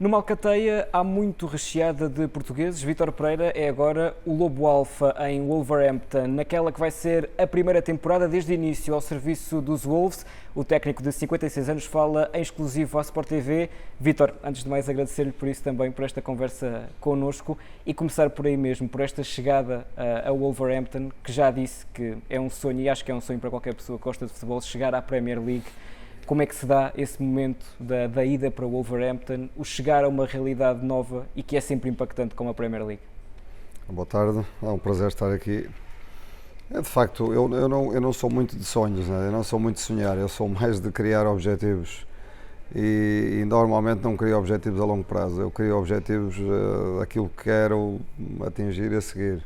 Numa alcateia há muito recheada de portugueses. Vítor Pereira é agora o lobo alfa em Wolverhampton, naquela que vai ser a primeira temporada desde o início ao serviço dos Wolves. O técnico de 56 anos fala em exclusivo à Sport TV. Vítor, antes de mais agradecer-lhe por isso também, por esta conversa connosco e começar por aí mesmo, por esta chegada a Wolverhampton, que já disse que é um sonho e acho que é um sonho para qualquer pessoa que gosta de futebol, chegar à Premier League. Como é que se dá esse momento da ida para o Wolverhampton, o chegar a uma realidade nova e que é sempre impactante como a Premier League? Boa tarde, é um prazer estar aqui. De facto, eu não sou muito de sonhos, né? Eu não sou muito de sonhar, eu sou mais de criar objetivos e normalmente não crio objetivos a longo prazo, eu crio objetivos daquilo que quero atingir e a seguir.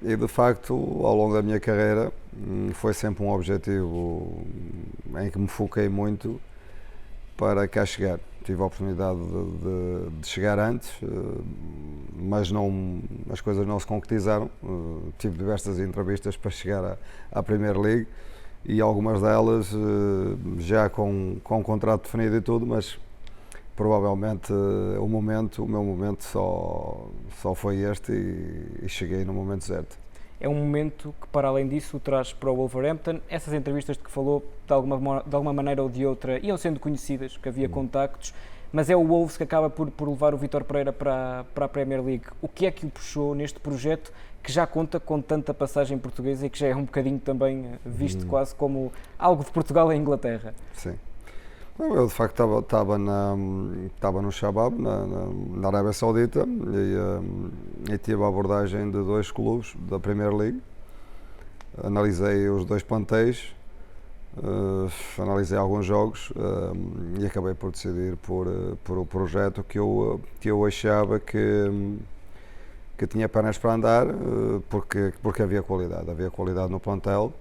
E de facto, ao longo da minha carreira, foi sempre um objetivo em que me foquei muito para cá chegar. Tive a oportunidade de chegar antes, mas as coisas não se concretizaram. Tive diversas entrevistas para chegar à Premier League e algumas delas já com contrato definido e tudo, mas provavelmente o meu momento só foi este e cheguei no momento certo. É um momento que, para além disso, o traz para o Wolverhampton. Essas entrevistas de que falou, de alguma maneira ou de outra, iam sendo conhecidas, que havia contactos, mas é o Wolves que acaba por levar o Vítor Pereira para a Premier League. O que é que o puxou neste projeto, que já conta com tanta passagem portuguesa e que já é um bocadinho também visto quase como algo de Portugal em Inglaterra? Sim. Eu de facto estava no Shabab, na Arábia Saudita, e tive a abordagem de dois clubes da Premier League. Analisei os dois plantéis, analisei alguns jogos e acabei por decidir por o projeto que eu achava que tinha pernas para andar, porque havia qualidade no plantel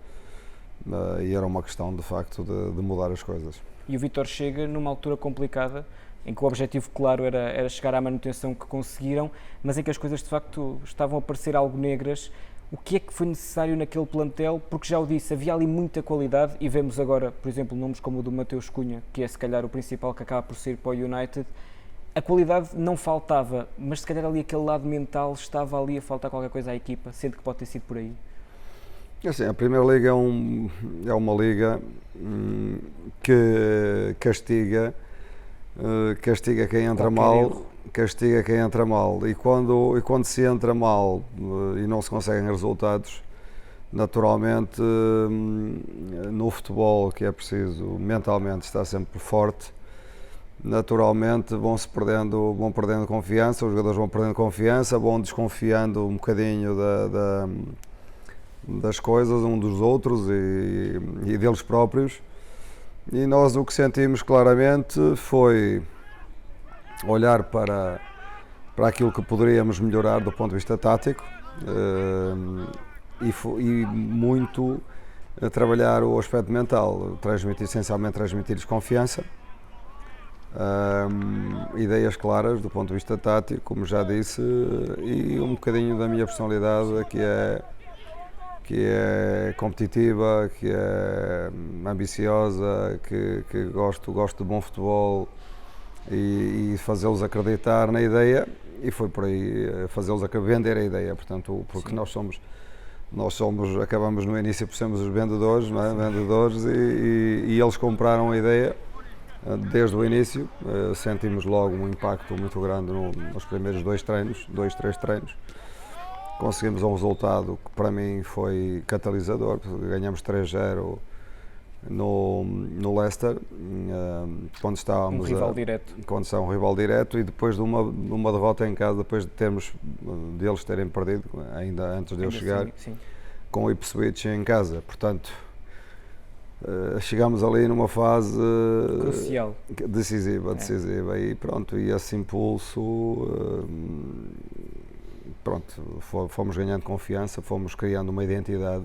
e era uma questão de facto de mudar as coisas. E o Vítor chega numa altura complicada, em que o objetivo claro era chegar à manutenção que conseguiram, mas em que as coisas de facto estavam a parecer algo negras. O que é que foi necessário naquele plantel? Porque já o disse, havia ali muita qualidade e vemos agora, por exemplo, nomes como o do Mateus Cunha, que é se calhar o principal que acaba por ser para o United. A qualidade não faltava, mas se calhar ali aquele lado mental estava ali a faltar qualquer coisa à equipa, sendo que pode ter sido por aí. Assim, a Premier League é uma liga que castiga quem entra mal, e quando se entra mal e não se conseguem resultados, naturalmente no futebol, que é preciso mentalmente estar sempre forte, naturalmente vão perdendo confiança, os jogadores vão perdendo confiança, vão desconfiando um bocadinho das coisas uns dos outros e deles próprios, e nós o que sentimos claramente foi olhar para aquilo que poderíamos melhorar do ponto de vista tático e muito trabalhar o aspecto mental, essencialmente transmitir-lhes confiança, ideias claras do ponto de vista tático, como já disse, e um bocadinho da minha personalidade, que é competitiva, que é ambiciosa, que gosto de bom futebol e fazê-los acreditar na ideia, e foi por aí fazê-los vender a ideia, portanto, porque nós acabamos no início por sermos os vendedores, não é? Vendedores e eles compraram a ideia desde o início. Sentimos logo um impacto muito grande nos primeiros 2-3 treinos. Conseguimos um resultado que para mim foi catalisador, ganhamos 3-0 no Leicester, quando estávamos quando está um rival direto, e depois de uma derrota em casa, depois deles terem perdido, ainda antes de eu chegar, sim. Com o Ipswich em casa. Portanto, chegámos ali numa fase crucial, decisiva, e pronto, e esse impulso, fomos ganhando confiança, fomos criando uma identidade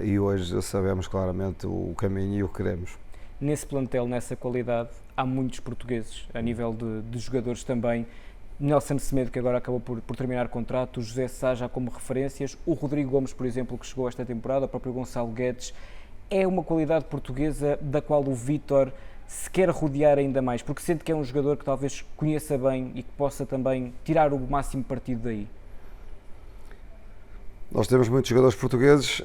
e hoje sabemos claramente o caminho e o que queremos. Nesse plantel, nessa qualidade, há muitos portugueses, a nível de jogadores também. Nelson Semedo, que agora acabou por terminar contrato, o José Sá já como referências, o Rodrigo Gomes, por exemplo, que chegou esta temporada, o próprio Gonçalo Guedes. É uma qualidade portuguesa da qual o Vítor se quer rodear ainda mais, porque sente que é um jogador que talvez conheça bem e que possa também tirar o máximo partido daí? Nós temos muitos jogadores portugueses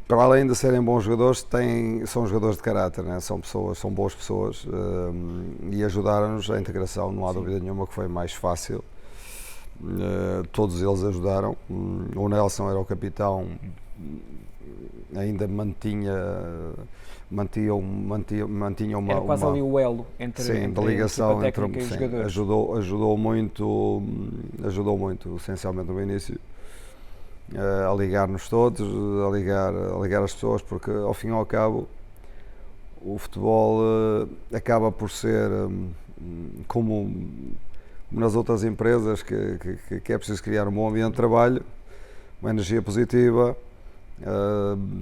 para além de serem bons jogadores, são jogadores de caráter, né? São boas pessoas e ajudaram-nos a integração, não há dúvida nenhuma que foi mais fácil. Todos eles ajudaram. O Nelson era o capitão, ainda mantinha uma... Era quase ali o elo entre da ligação a técnica e os jogadores. Ajudou muito, essencialmente no início, a ligar-nos todos, a ligar as pessoas, porque ao fim e ao cabo o futebol acaba por ser como nas outras empresas, que é preciso criar um bom ambiente de trabalho, uma energia positiva,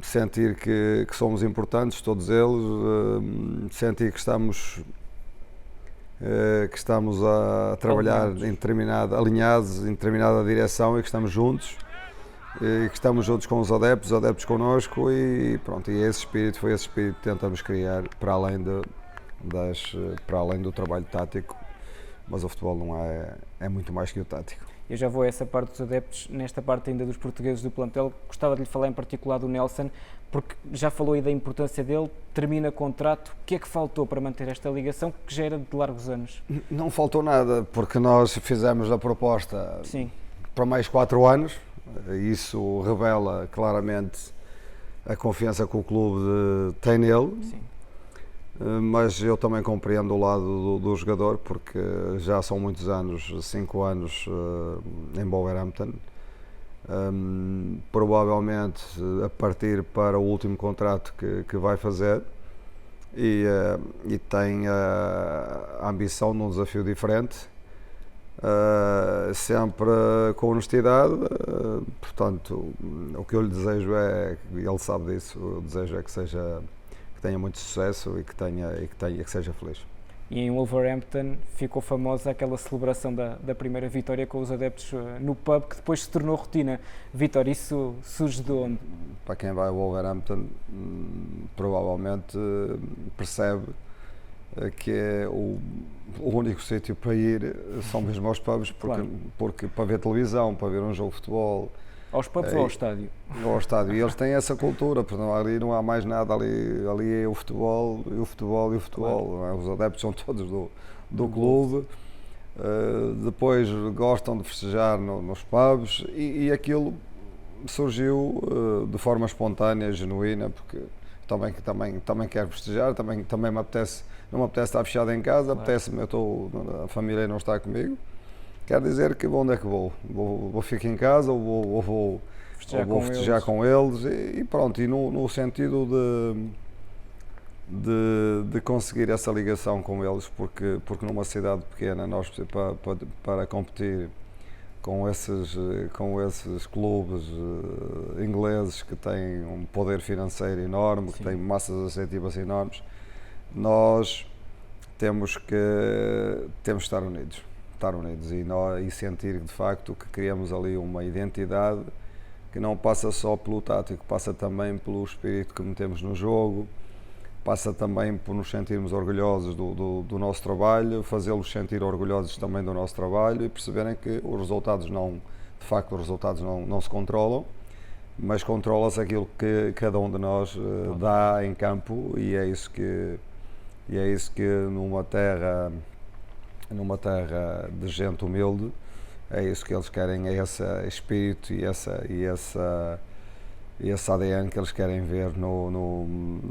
sentir que somos importantes, todos eles, sentir que estamos a trabalhar alinhados em determinada direção e que estamos juntos. E que estamos juntos com os adeptos connosco e pronto, e foi esse espírito que tentamos criar para além do trabalho tático, mas o futebol não é muito mais que o tático. Eu já vou a essa parte dos adeptos, nesta parte ainda dos portugueses do plantel, gostava de lhe falar em particular do Nelson, porque já falou aí da importância dele, termina contrato, o que é que faltou para manter esta ligação que já era de largos anos? Não faltou nada, porque nós fizemos a proposta Sim. Para mais 4 anos. Isso revela claramente a confiança que o clube tem nele. Sim. Mas eu também compreendo o lado do jogador, porque já são muitos anos, 5 anos em Wolverhampton, provavelmente a partir para o último contrato que vai fazer, e tem a ambição de um desafio diferente. Sempre com honestidade, portanto, o que eu lhe desejo ele sabe disso, o desejo é que tenha muito sucesso e que seja feliz. E em Wolverhampton ficou famosa aquela celebração da primeira vitória com os adeptos no pub, que depois se tornou rotina. Vítor, isso surge de onde? Para quem vai ao Wolverhampton, provavelmente percebe que é o único sítio para ir são mesmo aos pubs, porque para ver televisão, para ver um jogo de futebol. Aos pubs ou ao estádio? Ao estádio, e eles têm essa cultura, porque ali não há mais nada, ali é o futebol, Claro. Os adeptos são todos do clube, depois gostam de festejar nos pubs, e aquilo surgiu de forma espontânea, genuína, porque também quero festejar, também me apetece, não me apetece estar fechado em casa, claro. Apetece-me, a família não está comigo, quer dizer que onde é que vou? Vou ficar em casa ou vou festejar com eles e pronto, e no sentido de conseguir essa ligação com eles, porque numa cidade pequena nós para competir com esses clubes ingleses que têm um poder financeiro enorme, Sim. que têm massas associativas enormes, nós temos que estar unidos e sentir de facto que criamos ali uma identidade que não passa só pelo tático, passa também pelo espírito que metemos no jogo, passa também por nos sentirmos orgulhosos do nosso trabalho, fazê-los sentir orgulhosos também do nosso trabalho e perceberem que os resultados não se controlam, mas controla-se aquilo que cada um de nós dá em campo, e é isso que numa terra de gente humilde, é isso que eles querem, é esse espírito e esse ADN que eles querem ver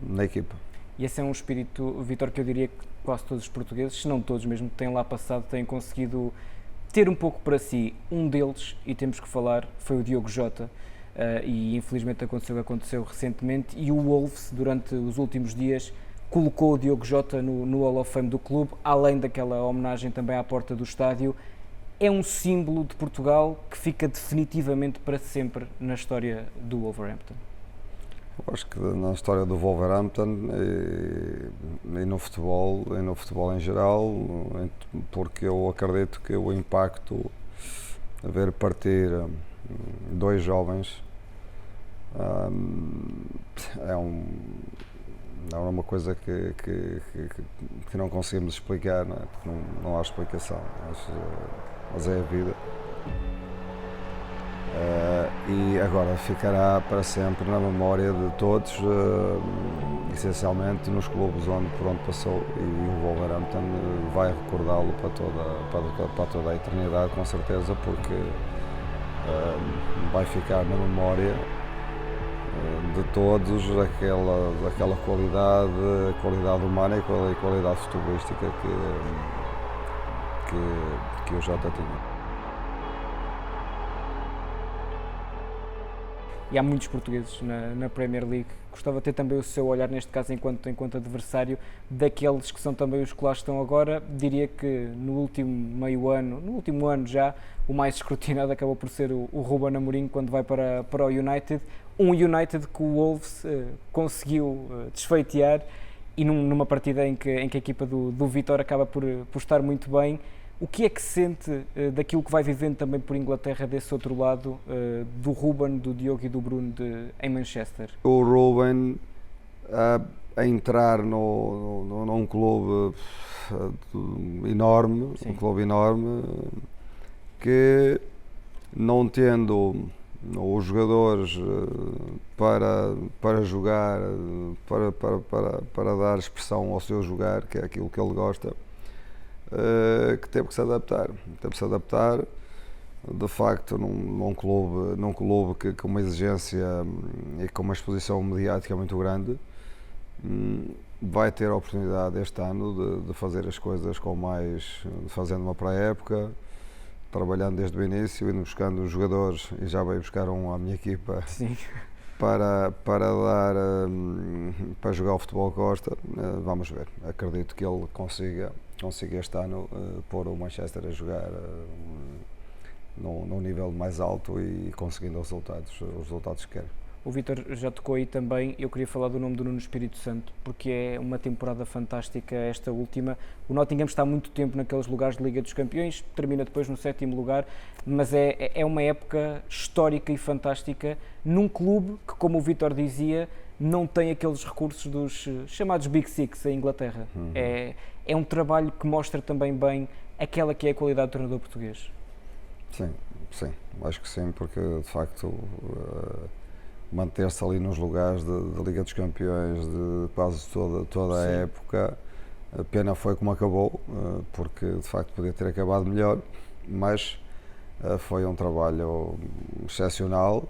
na equipa. E esse é um espírito, Vítor, que eu diria que quase todos os portugueses, se não todos mesmo, que têm lá passado, têm conseguido ter um pouco para si. Um deles, e temos que falar, foi o Diogo Jota, e infelizmente aconteceu o que aconteceu recentemente, e o Wolves, durante os últimos dias, colocou o Diogo Jota no Hall of Fame do clube, além daquela homenagem também à porta do estádio. É um símbolo de Portugal que fica definitivamente para sempre na história do Wolverhampton. Eu acho que na história do Wolverhampton e no futebol em geral, porque eu acredito que o impacto de ver partir 2 jovens Não é uma coisa que não conseguimos explicar, não é? Porque não há explicação, mas é a vida. E agora ficará para sempre na memória de todos, essencialmente nos clubes por onde passou, e o Wolverhampton vai recordá-lo para toda a eternidade, com certeza, porque vai ficar na memória de todos aquela qualidade humana e qualidade futebolística que o Jota tinha. E há muitos portugueses na Premier League. Gostava de ter também o seu olhar, neste caso, enquanto adversário, daqueles que são também os que lá estão agora. Diria que no último ano já, o mais escrutinado acabou por ser o Ruben Amorim, quando vai para o United. Um United que o Wolves conseguiu desfeitear, e numa partida em que a equipa do Vítor acaba por estar muito bem. O que é que sente daquilo que vai vivendo também por Inglaterra, desse outro lado, do Ruben, do Diogo e do Bruno em Manchester? O Ruben a entrar num clube enorme, Sim. um clube enorme, que não tendo os jogadores para jogar, para dar expressão ao seu jogar, que é aquilo que ele gosta, que teve que se adaptar, de facto, num clube que com uma exigência e com uma exposição mediática muito grande, vai ter a oportunidade este ano de fazer as coisas fazendo uma pré-época, trabalhando desde o início, indo buscando os jogadores, e já veio buscar à minha equipa. Sim. Para jogar o futebol que gosta. Vamos ver, acredito que ele consiga este ano pôr o Manchester a jogar num nível mais alto e conseguindo os resultados que quer. O Vítor já tocou aí também. Eu queria falar do nome do Nuno Espírito Santo, porque é uma temporada fantástica esta última. O Nottingham está há muito tempo naqueles lugares de Liga dos Campeões, termina depois no 7º lugar, mas é uma época histórica e fantástica num clube que, como o Vítor dizia, não tem aqueles recursos dos chamados Big Six em Inglaterra. Uhum. É um trabalho que mostra também bem aquela que é a qualidade do treinador português. Sim, acho que sim, porque de facto manter-se ali nos lugares da Liga dos Campeões de quase toda a época, a pena foi como acabou, porque de facto podia ter acabado melhor, mas foi um trabalho excepcional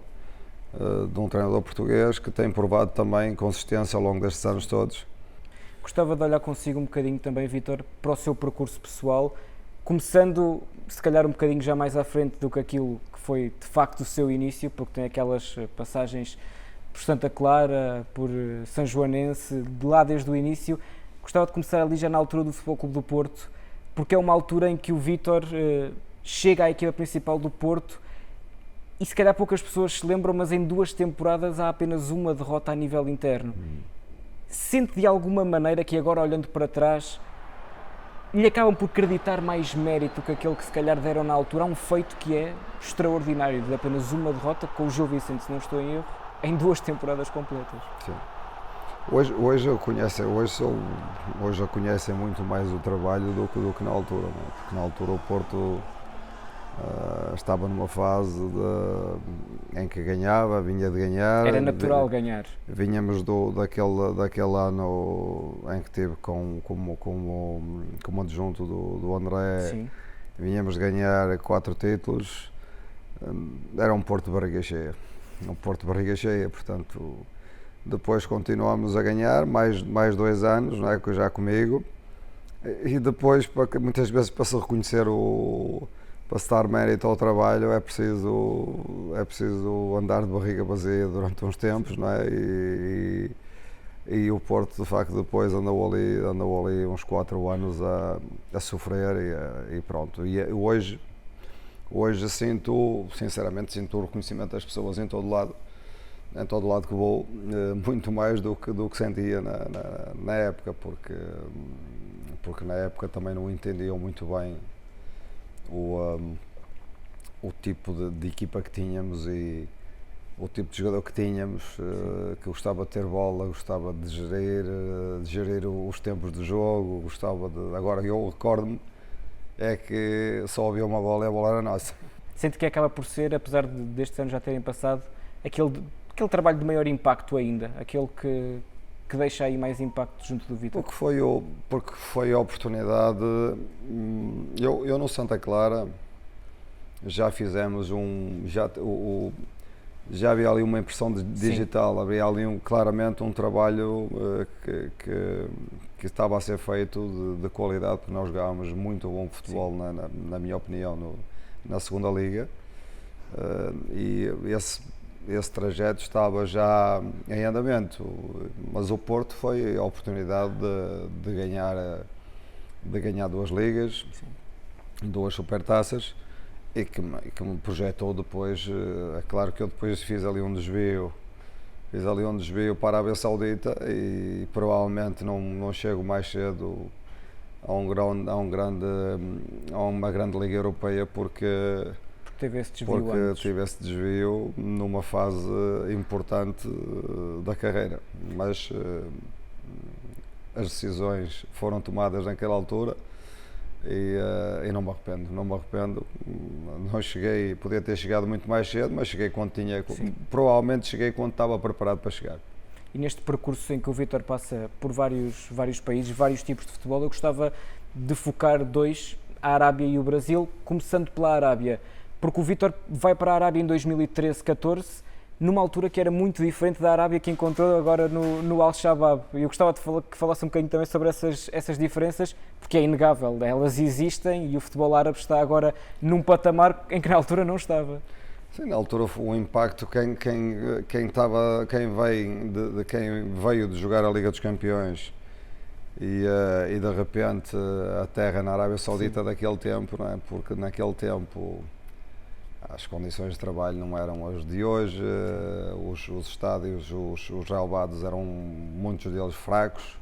de um treinador português que tem provado também consistência ao longo destes anos todos. Gostava de olhar consigo um bocadinho também, Vítor, para o seu percurso pessoal, começando se calhar um bocadinho já mais à frente do que aquilo que foi de facto o seu início, porque tem aquelas passagens por Santa Clara, por São Joanense, de lá desde o início. Gostava de começar ali já na altura do Futebol Clube do Porto, porque é uma altura em que o Vítor chega à equipa principal do Porto e se calhar poucas pessoas se lembram, mas em 2 temporadas há apenas uma derrota a nível interno. Sente de alguma maneira que agora, olhando para trás, lhe acabam por acreditar mais mérito que aquele que se calhar deram na altura? Há um feito que é extraordinário, de apenas uma derrota com o Gil Vicente, se não estou em erro, em 2 temporadas completas. Sim. Hoje conhecem muito mais o trabalho do que na altura, não é? Porque na altura o Porto estava numa fase em que vinha de ganhar. Era natural ganhar. Vínhamos daquele ano em que teve como adjunto do André. Sim. Vínhamos de ganhar 4 títulos. Era um Porto de barriga cheia. Portanto, depois continuámos a ganhar mais 2 anos, não é? Já comigo. E depois, muitas vezes, para se reconhecer para se dar mérito ao trabalho, é preciso andar de barriga vazia durante uns tempos, não é? E o Porto, de facto, depois andou ali uns 4 anos a sofrer e pronto. E hoje sinceramente sinto o reconhecimento das pessoas em todo lado que vou, muito mais do que sentia na época, porque na época também não entendiam muito bem o tipo de equipa que tínhamos e o tipo de jogador que tínhamos, que gostava de ter bola, gostava de gerir os tempos de jogo, gostava de... Agora, eu recordo-me, é que só havia uma bola e a bola era nossa. Sente que acaba por ser, apesar destes anos já terem passado, aquele trabalho de maior impacto ainda, aquele que deixa aí mais impacto junto do Vítor? Porque foi a oportunidade. Eu no Santa Clara já fizemos já havia ali uma impressão digital, havia ali claramente um trabalho que estava a ser feito de qualidade, porque nós jogávamos muito bom futebol, na minha opinião, na segunda liga, e esse trajeto estava já em andamento, mas o Porto foi a oportunidade de ganhar 2 ligas, 2 supertaças, e que me projetou depois. É claro que eu depois fiz ali um desvio para a Arábia Saudita e provavelmente não chego mais cedo a uma grande liga europeia porque tive esse desvio numa fase importante da carreira, mas as decisões foram tomadas naquela altura e não me arrependo. Não cheguei, podia ter chegado muito mais cedo, mas cheguei quando provavelmente cheguei quando estava preparado para chegar. E neste percurso em que o Vítor passa por vários países, vários tipos de futebol, eu gostava de focar 2, a Arábia e o Brasil, começando pela Arábia, porque o Vítor vai para a Arábia em 2013-14, numa altura que era muito diferente da Arábia que encontrou agora no Al-Shabaab. Eu gostava de que falasse um bocadinho também sobre essas diferenças, porque é inegável, elas existem e o futebol árabe está agora num patamar em que na altura não estava. Sim, na altura foi um impacto, quem veio de jogar a Liga dos Campeões e de repente a terra na Arábia Saudita daquele tempo, não é? Porque naquele tempo as condições de trabalho não eram as de hoje, os estádios, os relevados eram muitos deles fracos.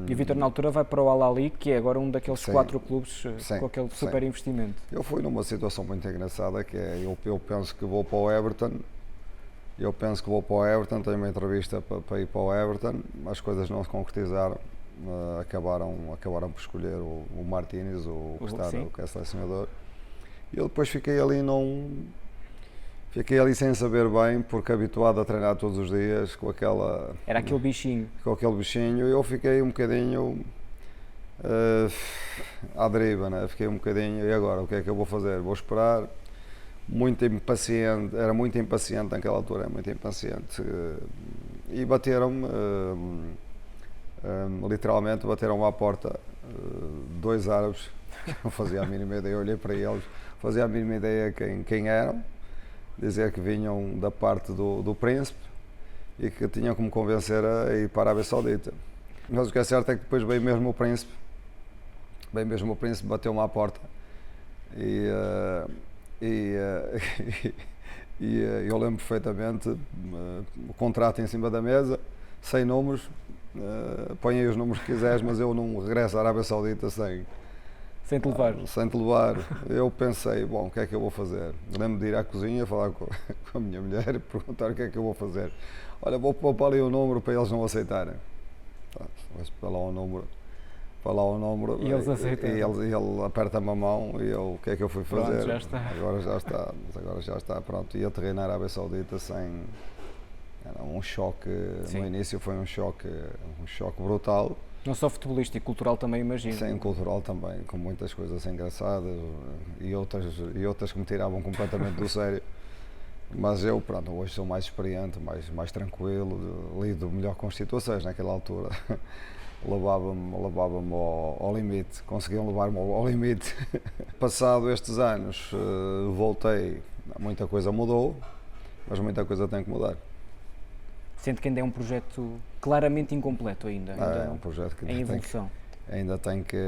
E o Vítor na altura vai para o Al-Ahly, que é agora um daqueles 4 clubes com aquele super investimento. Eu fui numa situação muito engraçada, que é, eu penso que vou para o Everton, tenho uma entrevista para ir para o Everton, as coisas não se concretizaram, acabaram por escolher o Martínez, o que é selecionador. Eu depois fiquei ali sem saber bem, porque habituado a treinar todos os dias com aquela... Era aquele bichinho. Com aquele bichinho, eu fiquei um bocadinho à deriva, né? Fiquei um bocadinho, e agora, o que é que eu vou fazer? Vou esperar, era muito impaciente naquela altura, e bateram-me, literalmente bateram-me à porta 2 árabes, não fazia a mínima ideia, eu olhei para eles, fazia a mínima ideia quem eram, dizer que vinham da parte do príncipe e que tinham que me convencer a ir para a Arábia Saudita. Mas o que é certo é que depois veio mesmo o príncipe, bateu-me à porta e eu lembro perfeitamente, o contrato em cima da mesa, 100 números, põe aí os números que quiseres, mas eu não regresso à Arábia Saudita sem te levar. Eu pensei, bom, o que é que eu vou fazer? Lembro de ir à cozinha, falar com a minha mulher e perguntar o que é que eu vou fazer. Olha, vou pôr ali o número para eles não aceitarem. Para lá o número e eles aceitaram. E ele aperta-me a mão e eu, o que é que eu fui fazer? Pronto, já está. Agora já está, pronto. E aterrei na Arábia Saudita era um choque. Sim. No início foi um choque brutal. Não só futebolístico, cultural também, imagino. Sim, cultural também, com muitas coisas engraçadas e outras que me tiravam completamente do sério. Mas eu, pronto, hoje sou mais experiente, mais tranquilo, lido melhor com as situações. Naquela altura levava-me ao limite, conseguiam levar-me ao limite. Passado estes anos, voltei, muita coisa mudou, mas muita coisa tem que mudar. Sente que ainda é um projeto claramente incompleto ainda é um projeto que em evolução. Ainda tem que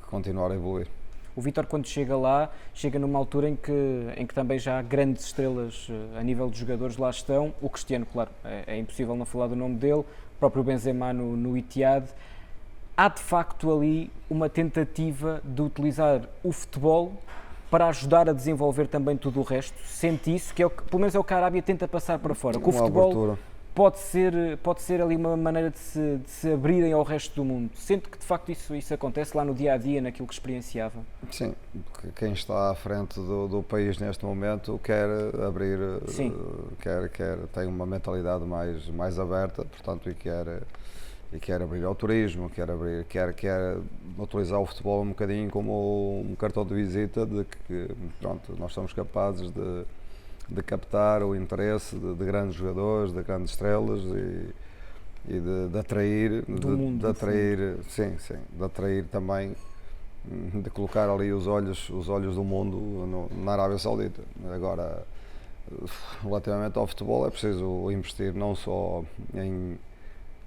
continuar a evoluir. O Vítor, quando chega lá, chega numa altura em que também já há grandes estrelas a nível de jogadores lá estão. O Cristiano, claro, é impossível não falar do nome dele, o próprio Benzema no Etihad. Há de facto ali uma tentativa de utilizar o futebol para ajudar a desenvolver também tudo o resto? Sente isso, que é pelo menos é o que a Arábia tenta passar para fora, que o futebol pode ser ali uma maneira de se abrirem ao resto do mundo. Sente que de facto isso acontece lá no dia-a-dia, naquilo que experienciava? Sim, quem está à frente do país neste momento quer abrir, tem uma mentalidade mais aberta, portanto, e quer abrir ao turismo, quer utilizar o futebol um bocadinho como um cartão de visita de que, pronto, nós somos capazes de captar o interesse de grandes jogadores, de grandes estrelas e de atrair, de atrair também, de colocar ali os olhos do mundo na Arábia Saudita. Agora, relativamente ao futebol, é preciso investir não só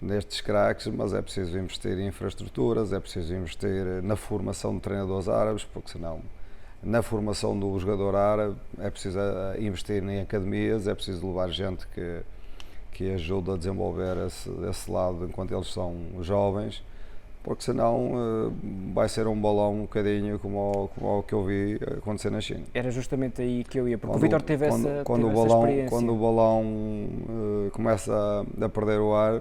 nestes craques, mas é preciso investir em infraestruturas, é preciso investir na formação de treinadores árabes, porque senão, na formação do jogador árabe, é preciso investir em academias, é preciso levar gente que ajude a desenvolver esse lado enquanto eles são jovens, porque senão vai ser um balão um bocadinho como o que eu vi acontecer na China. Era justamente aí que eu ia, porque o Vítor teve essa experiência. Quando o balão começa a perder o ar,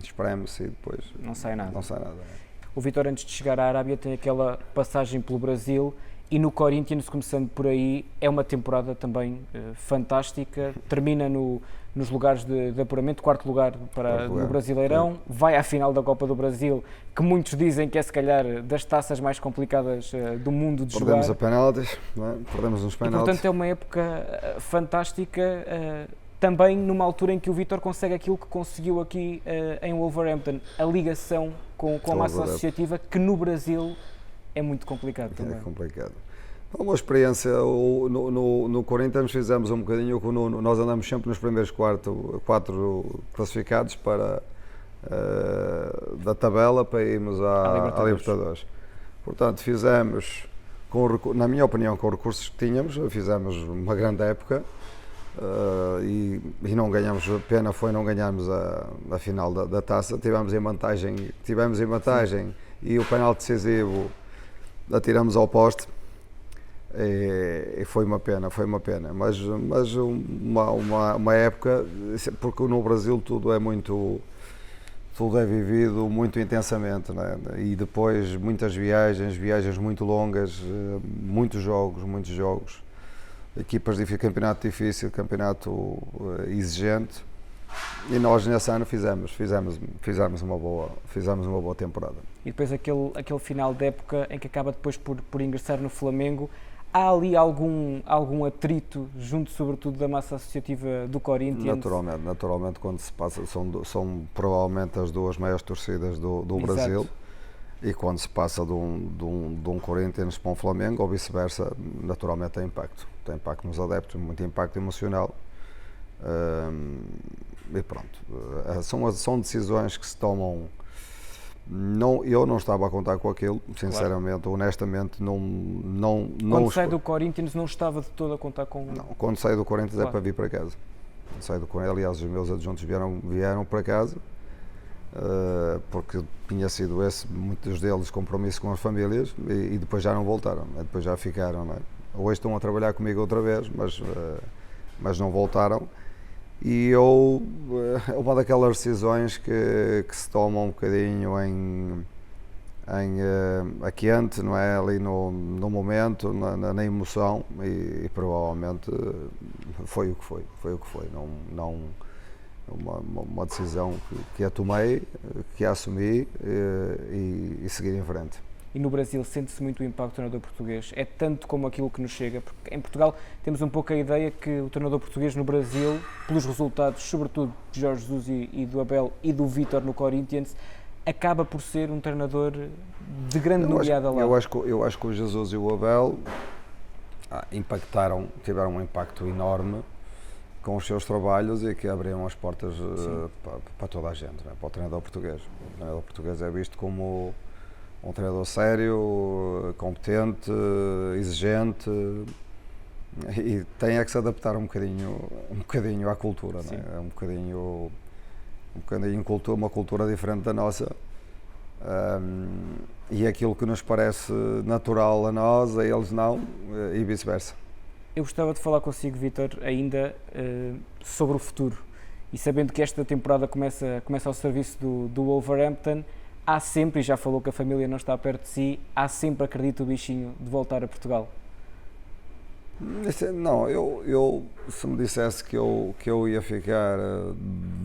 espreme-se e depois não sai nada. É. O Vítor, antes de chegar à Arábia, tem aquela passagem pelo Brasil e no Corinthians, começando por aí, é uma temporada também fantástica. Termina nos lugares de apuramento, quarto lugar no Brasileirão, vai à final da Copa do Brasil, que muitos dizem que é se calhar das taças mais complicadas do mundo de Perdemos jogar. A penaltis, não é? Perdemos uns penaltis. E, portanto, é uma época fantástica. Também numa altura em que o Vítor consegue aquilo que conseguiu aqui em Wolverhampton, a ligação com a massa associativa, que no Brasil é muito complicado também. É complicado. Uma experiência, no Corinthians fizemos um bocadinho com o Nuno, nós andamos sempre nos primeiros quatro classificados da tabela para irmos à Libertadores. Portanto, fizemos, na minha opinião, com os recursos que tínhamos, fizemos uma grande época. E não ganhamos, pena foi não ganharmos a final da taça, tivemos em vantagem e o penalti decisivo atiramos ao poste e foi uma pena, mas uma época, porque no Brasil tudo é vivido muito intensamente, né? E depois muitas viagens muito longas, muitos jogos. Equipas de campeonato difícil, campeonato exigente, e nós nesse ano fizemos uma boa temporada. E depois aquele final de época em que acaba depois por ingressar no Flamengo, há ali algum atrito junto sobretudo da massa associativa do Corinthians? Naturalmente quando se passa, são provavelmente as duas maiores torcidas do Brasil. E quando se passa de um Corinthians para um Flamengo ou vice-versa, naturalmente tem impacto. Tem impacto nos adeptos, muito impacto emocional. E pronto. São decisões que se tomam. Eu não estava a contar com aquilo, sinceramente, claro. Honestamente. Quando sai do Corinthians, não estava de todo a contar com. Não, quando saio do Corinthians claro. É para vir para casa. Aliás, os meus adjuntos vieram para casa. Porque tinha sido muitos deles compromisso com as famílias e depois já não voltaram, depois já ficaram, não é? Hoje estão a trabalhar comigo outra vez, mas não voltaram, e é uma daquelas decisões que se tomam um bocadinho a quente, não é? Ali no momento, na emoção, e provavelmente foi o que foi, não uma decisão que a tomei, que a assumi e seguir em frente. E no Brasil sente-se muito o impacto do treinador português? É tanto como aquilo que nos chega? Porque em Portugal temos um pouco a ideia que o treinador português no Brasil, pelos resultados, sobretudo de Jorge Jesus e do Abel e do Vítor no Corinthians, acaba por ser um treinador de grande nomeada lá. Eu acho que o Jesus e o Abel tiveram um impacto enorme com os seus trabalhos e que abriram as portas para toda a gente, né? Para o treinador português. O treinador português é visto como um treinador sério, competente, exigente e tem que se adaptar um bocadinho à cultura, né? É um bocadinho uma cultura diferente da nossa. e aquilo que nos parece natural a nós, a eles não, e vice-versa. Eu gostava de falar consigo, Vítor, ainda sobre o futuro. E sabendo que esta temporada começa ao serviço do Wolverhampton, há sempre, e já falou que a família não está perto de si, há sempre, acredito, o bichinho de voltar a Portugal. Não, eu se me dissesse que eu ia ficar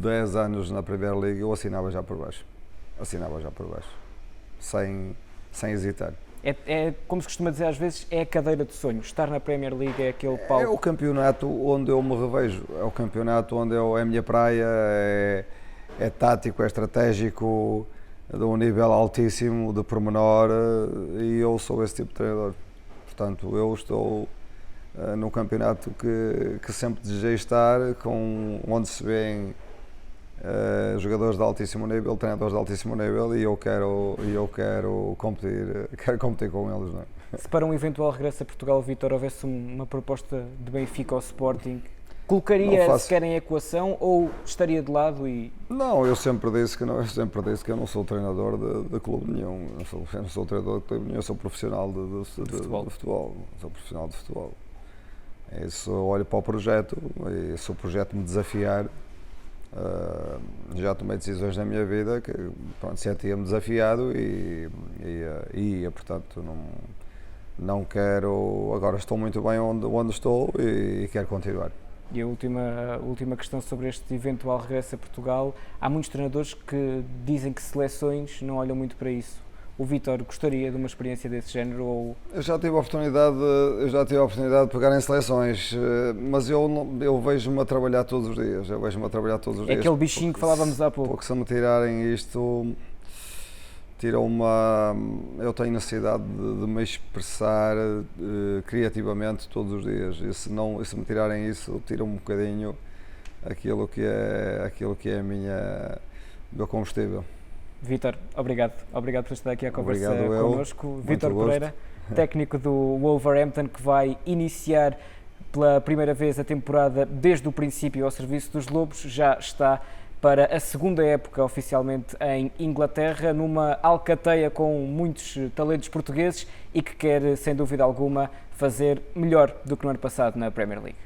10 anos na Premier League, eu assinava já por baixo. Sem hesitar. É como se costuma dizer às vezes, é a cadeira de sonho. Estar na Premier League é aquele palco. É o campeonato onde eu me revejo, é o campeonato onde é a minha praia, é tático, é estratégico, de um nível altíssimo, de pormenor, e eu sou esse tipo de treinador. Portanto, eu estou no campeonato que sempre desejei estar, onde se vêem jogadores de altíssimo nível, treinadores de altíssimo nível, e eu quero competir com eles. Não é? Se para um eventual regresso a Portugal, Vítor, houvesse uma proposta de Benfica ou Sporting, colocaria sequer em equação ou estaria de lado? Não, eu sempre disse que eu não sou treinador de clube nenhum, eu não sou treinador de clube nenhum, eu sou profissional de futebol, sou profissional de futebol. Isso, olho para o projeto, e se o projeto me desafiar, já tomei decisões na minha vida que sentia-me desafiado e portanto não quero, agora estou muito bem onde estou e quero continuar. E a última questão sobre este eventual regresso a Portugal, há muitos treinadores que dizem que seleções não olham muito para isso. O Vítor gostaria de uma experiência desse género? Ou... Eu já tive a oportunidade de pegar em seleções, mas eu vejo-me a trabalhar todos os dias. É aquele bichinho que falávamos há pouco. Porque se me tirarem isto, eu tenho necessidade de me expressar criativamente todos os dias. E se me tirarem isso, tiram um bocadinho aquilo que é o meu combustível. Vítor, obrigado por estar aqui a conversar connosco. Vítor Pereira, técnico do Wolverhampton, que vai iniciar pela primeira vez a temporada desde o princípio ao serviço dos Lobos, já está para a segunda época oficialmente em Inglaterra, numa alcateia com muitos talentos portugueses e que quer, sem dúvida alguma, fazer melhor do que no ano passado na Premier League.